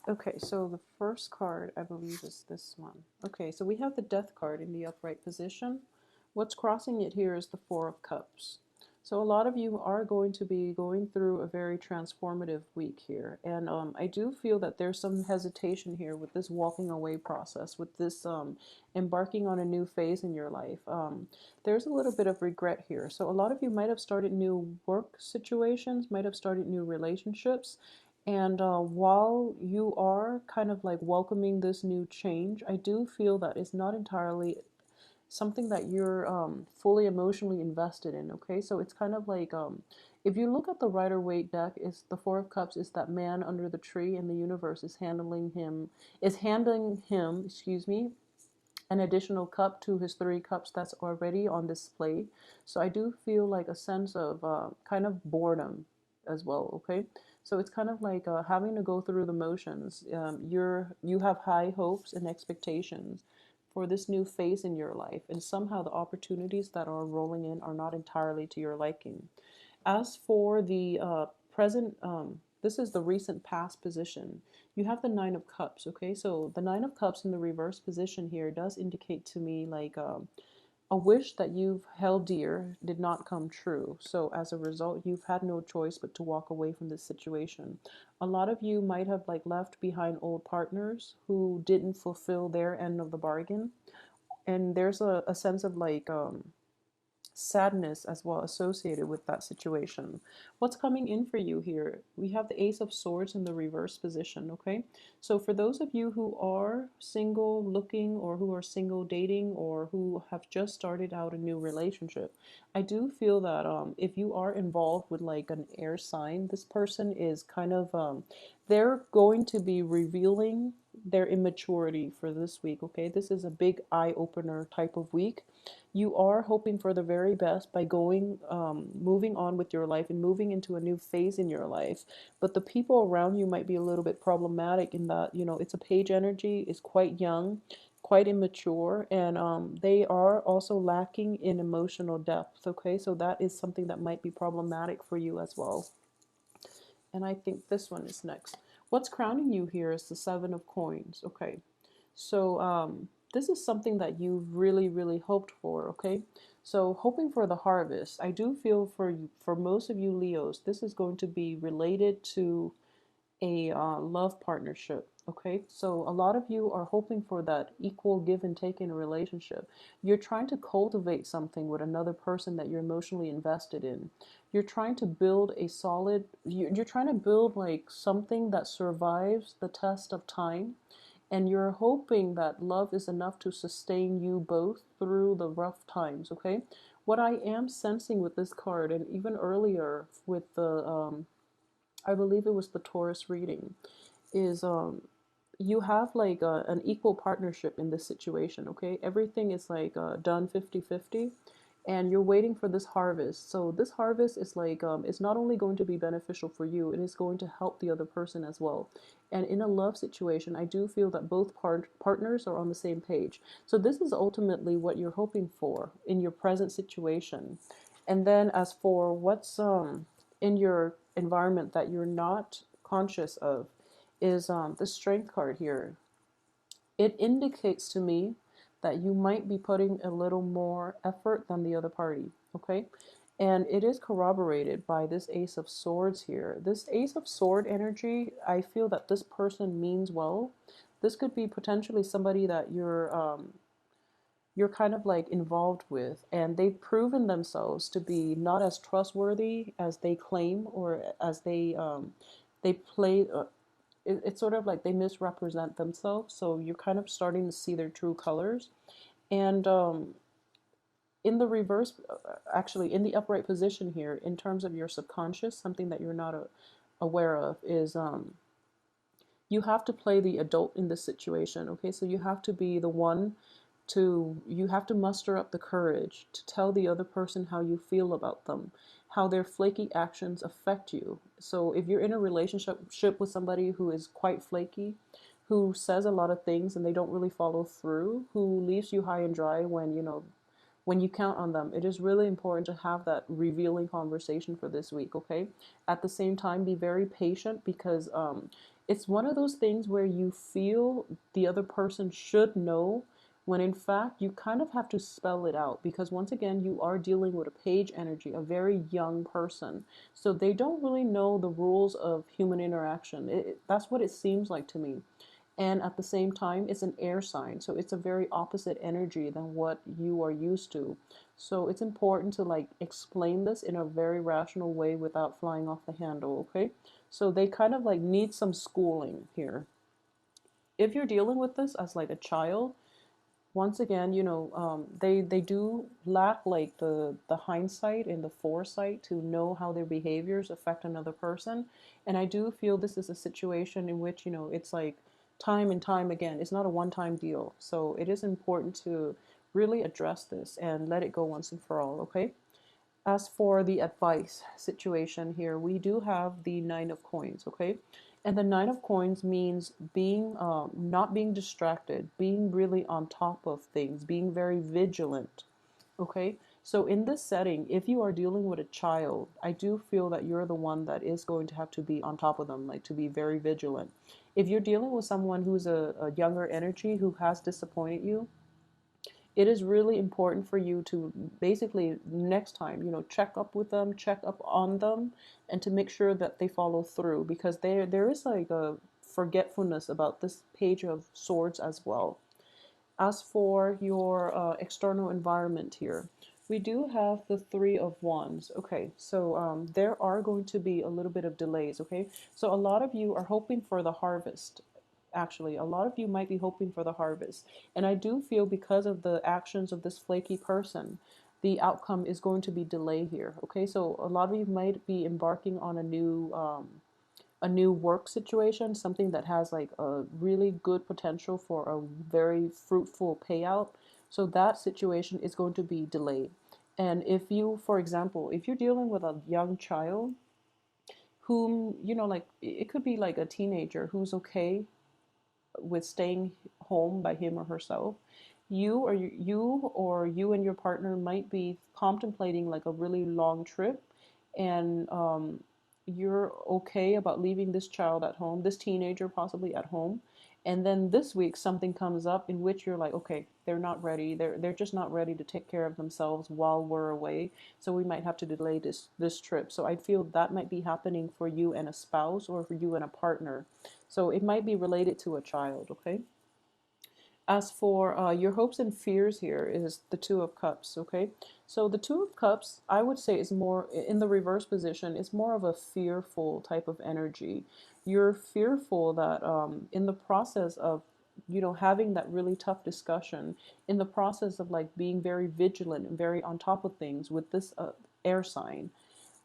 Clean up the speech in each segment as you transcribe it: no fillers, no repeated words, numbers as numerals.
Okay, so the first card, I believe, is this one. Okay, so we have the Death card in the upright position. What's crossing it here is the Four of Cups. So a lot of you are going to be going through a very transformative week here. And I do feel that there's some hesitation here with this walking away process, with this embarking on a new phase in your life. There's a little bit of regret here. So a lot of you might have started new work situations, might have started new relationships, and while you are kind of like welcoming this new change, I do feel that it's not entirely something that you're fully emotionally invested in. Okay, so it's kind of like if you look at the Rider Waite deck, is the Four of Cups is that man under the tree, and the universe is handing him, excuse me, an additional cup to his three cups that's already on display. So I do feel like a sense of kind of boredom as well. Okay, so it's kind of like having to go through the motions. You have high hopes and expectations for this new phase in your life, and somehow the opportunities that are rolling in are not entirely to your liking. As for the present, this is the recent past position. You have the Nine of Cups, okay? So the Nine of Cups in the reverse position here does indicate to me like a wish that you've held dear did not come true. So as a result, you've had no choice but to walk away from this situation. A lot of you might have like left behind old partners who didn't fulfill their end of the bargain. And there's a sense of like sadness as well associated with that situation. What's coming in for you here? We have the Ace of Swords in the reverse position, okay? So for those of you who are single looking, or who are single dating, or who have just started out a new relationship, I do feel that if you are involved with like an air sign, this person is kind of they're going to be revealing their immaturity for this week, okay? This is a big eye opener type of week. You are hoping for the very best by moving on with your life and moving into a new phase in your life. But the people around you might be a little bit problematic in that, it's a page energy, is quite young, quite immature, and they are also lacking in emotional depth. Okay, so that is something that might be problematic for you as well. And I think this one is next. What's crowning you here is the Seven of Coins. Okay, so this is something that you really, really hoped for. Okay, so hoping for the harvest. I do feel for you, for most of you Leos, this is going to be related to a love partnership. Okay, so a lot of you are hoping for that equal give and take in a relationship. You're trying to cultivate something with another person that you're emotionally invested in. You're trying to build a solid, you're trying to build like something that survives the test of time. And you're hoping that love is enough to sustain you both through the rough times. Okay, what I am sensing with this card, and even earlier with the I believe it was the Taurus reading, is you have like an equal partnership in this situation. Okay, everything is like done 50-50, and you're waiting for this harvest. So this harvest is like it's not only going to be beneficial for you, it is going to help the other person as well. And in a love situation, I do feel that both partners are on the same page. So this is ultimately what you're hoping for in your present situation. And then as for what's in your environment that you're not conscious of, is the Strength card here. It indicates to me that you might be putting a little more effort than the other party. Okay, and it is corroborated by this Ace of Swords here. This Ace of Sword energy, I feel that this person means well. This could be potentially somebody that you're kind of like involved with, and they've proven themselves to be not as trustworthy as they claim, or as they play. It's sort of like they misrepresent themselves. So you're kind of starting to see their true colors. And in the reverse, actually, in the upright position here, in terms of your subconscious, something that you're not aware of is you have to play the adult in this situation. Okay, so you have to be the one you have to muster up the courage to tell the other person how you feel about them, how their flaky actions affect you. So if you're in a relationship with somebody who is quite flaky, who says a lot of things and they don't really follow through, who leaves you high and dry when when you count on them, it is really important to have that revealing conversation for this week, okay? At the same time, be very patient because it's one of those things where you feel the other person should know when in fact you kind of have to spell it out because once again, you are dealing with a page energy, a very young person. So they don't really know the rules of human interaction. That's what it seems like to me. And at the same time, it's an air sign, so it's a very opposite energy than what you are used to. So it's important to like explain this in a very rational way without flying off the handle, okay? So they kind of like need some schooling here. If you're dealing with this as like a child, once again, they do lack like the hindsight and the foresight to know how their behaviors affect another person. And I do feel this is a situation in which, it's like time and time again. It's not a one-time deal. So it is important to really address this and let it go once and for all, okay? As for the advice situation here, we do have the Nine of Coins, okay? And the Nine of Coins means being not being distracted, being really on top of things, being very vigilant, okay? So in this setting, if you are dealing with a child, I do feel that you're the one that is going to have to be on top of them, like to be very vigilant. If you're dealing with someone who's a younger energy who has disappointed you, it is really important for you to basically next time, check up with them, check up on them, and to make sure that they follow through because there is like a forgetfulness about this Page of Swords as well. As for your external environment here, we do have the Three of Wands. Okay, so there are going to be a little bit of delays, okay? So a lot of you are hoping for the harvest. Actually, a lot of you might be hoping for the harvest. And I do feel because of the actions of this flaky person, the outcome is going to be delay here, okay? So a lot of you might be embarking on a new work situation, something that has like a really good potential for a very fruitful payout. So that situation is going to be delayed. And if you, for example, if you're dealing with a young child whom, like it could be like a teenager who's okay with staying home by him or herself, you and your partner might be contemplating like a really long trip, and you're okay about leaving this child at home, this teenager possibly at home, and then this week something comes up in which you're like, okay, they're not ready. They're just not ready to take care of themselves while we're away. So we might have to delay this trip. So I feel that might be happening for you and a spouse or for you and a partner. So it might be related to a child, okay? As for your hopes and fears here is the Two of Cups, okay? So the Two of Cups, I would say, is more in the reverse position, it's more of a fearful type of energy. You're fearful that in the process of, having that really tough discussion, in the process of like being very vigilant and very on top of things with this air sign,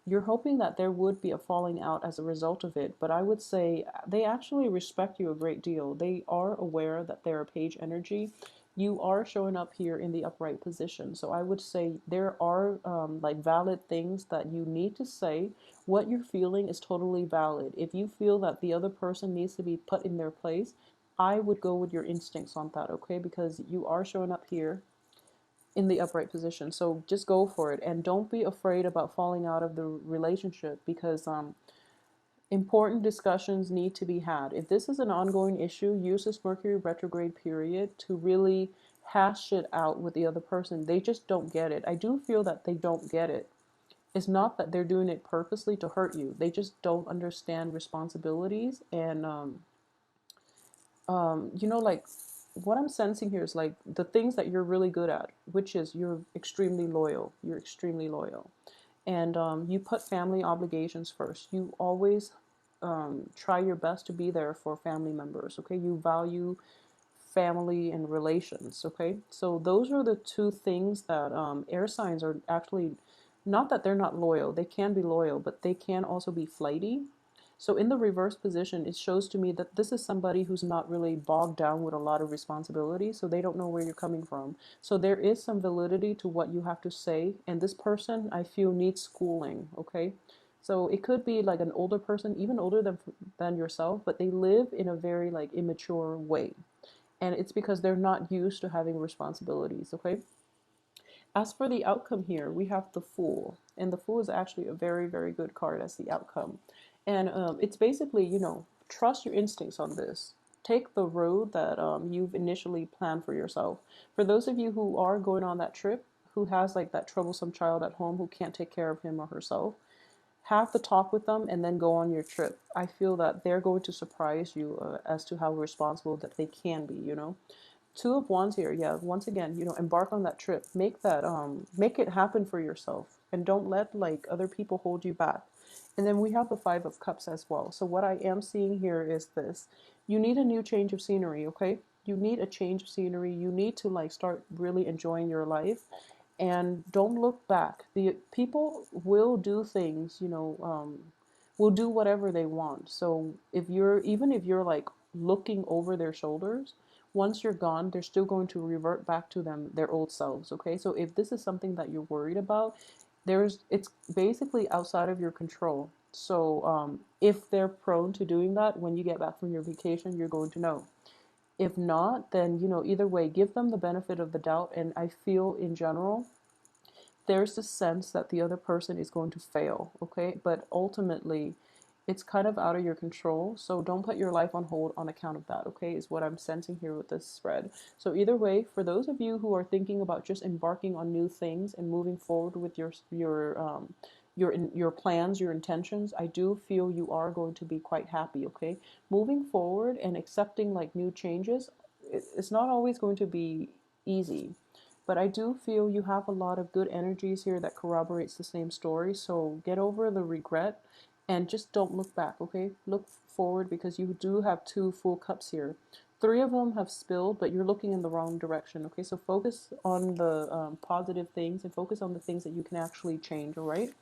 you're hoping that there would be a falling out as a result of it, but I would say they actually respect you a great deal. They are aware that they're a page energy. You are showing up here in the upright position. So I would say there are like valid things that you need to say. What you're feeling is totally valid. If you feel that the other person needs to be put in their place, I would go with your instincts on that, okay? Because you are showing up here in the upright position. So just go for it and don't be afraid about falling out of the relationship because important discussions need to be had. If this is an ongoing issue, use this Mercury retrograde period to really hash it out with the other person. They just don't get it. I do feel that they don't get it. It's not that they're doing it purposely to hurt you. They just don't understand responsibilities and like what I'm sensing here is like the things that you're really good at, which is you're extremely loyal. You're extremely loyal. And you put family obligations first. You always try your best to be there for family members, okay? You value family and relations, okay? So those are the two things that air signs are actually, not that they're not loyal. They can be loyal, but they can also be flighty. So in the reverse position, it shows to me that this is somebody who's not really bogged down with a lot of responsibility, so they don't know where you're coming from. So there is some validity to what you have to say, and this person, I feel, needs schooling, okay? So it could be like an older person, even older than yourself, but they live in a very like immature way. And it's because they're not used to having responsibilities, okay? As for the outcome here, we have the Fool, and the Fool is actually a very, very good card as the outcome. And it's basically, trust your instincts on this. Take the road that you've initially planned for yourself. For those of you who are going on that trip, who has like that troublesome child at home who can't take care of him or herself, have the talk with them and then go on your trip. I feel that they're going to surprise you as to how responsible that they can be. Two of Wands here, yeah, once again, embark on that trip. Make it happen for yourself, and don't let like other people hold you back. And then we have the Five of Cups as well. So what I am seeing here is this: you need a new change of scenery. Okay, you need a change of scenery. You need to like start really enjoying your life, and don't look back. The people will do things, will do whatever they want. So if you're like looking over their shoulders, once you're gone, they're still going to revert back to their old selves. Okay, so if this is something that you're worried about, it's basically outside of your control. So if they're prone to doing that, when you get back from your vacation, you're going to know. If not, then either way, give them the benefit of the doubt. And I feel in general there's this sense that the other person is going to fail, okay? But ultimately, it's kind of out of your control. So don't put your life on hold on account of that, okay? Is what I'm sensing here with this spread. So either way, for those of you who are thinking about just embarking on new things and moving forward with your plans, your intentions, I do feel you are going to be quite happy, okay? Moving forward and accepting like new changes, it's not always going to be easy, but I do feel you have a lot of good energies here that corroborates the same story. So get over the regret and just don't look back, okay? Look forward, because you do have two full cups here. Three of them have spilled, but you're looking in the wrong direction, okay? So focus on the positive things and focus on the things that you can actually change, all right?